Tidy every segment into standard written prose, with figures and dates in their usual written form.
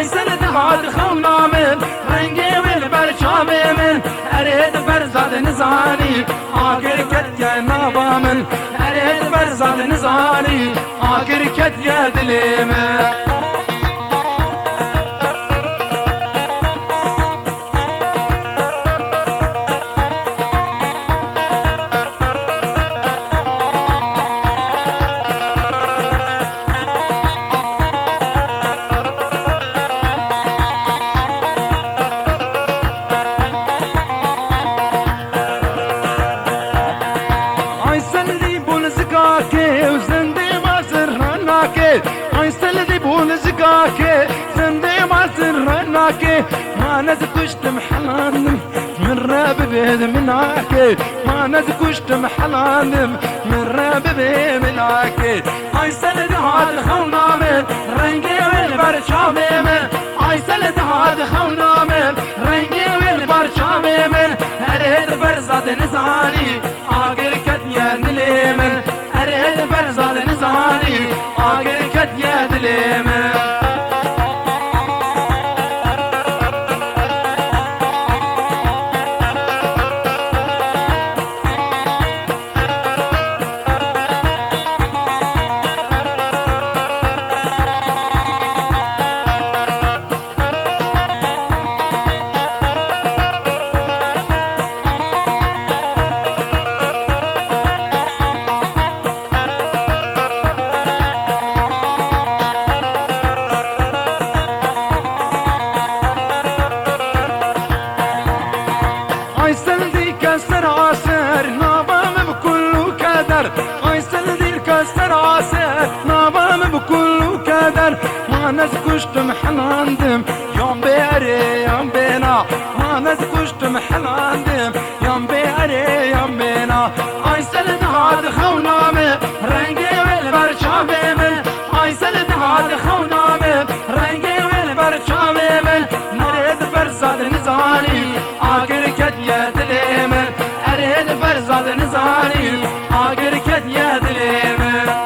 سند هاد خونا من رنگی ول برچام من ارید برزاد نزانی آگر کت یا نابا من ارید برزاد نزانی آگر کت یا دلی من ما نزكشت محلانم من راب بيد مناكي ما نزكشت محلانم من راب بيد مناكي اي سند هاد خونا من رنگي والبرشام من اي سند هاد خونا من رنگي والبرشام من اريد برزاد نزاني آگر كدنيا دلي من اريد برزاد نزاني آگر كدنيا دلي من ما نزكشت محلاندم يوم بيري يوم بينا ما نزكشت محلاندم يوم بيري يوم بينا اي سند هاد خونا من رنگي والبرشام من اي سند هاد خونا من رنگي والبرشام من نريد برزاد نزاني آگر كد يا دلي من اريد برزاد نزاني آگر كد يا دلي من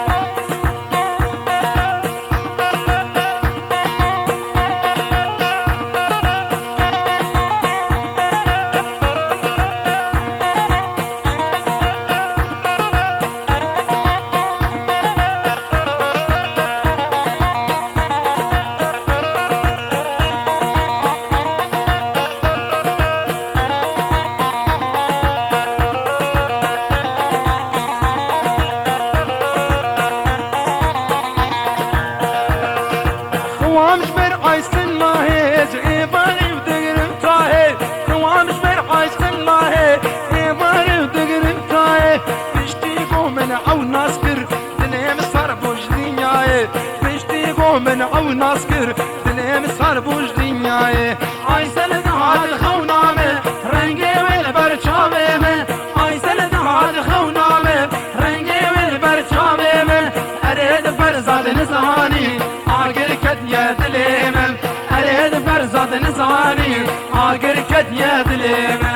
من او ناسكر دلهم صار بوش دنياي اي سند هاد خونا من رنگي والبرچام من اي سند هاد خونا من رنگي والبرچام من اريد برزاد نزاني آگر كد يا دلي من اريد برزاد نزاني آگر كد يا دلي من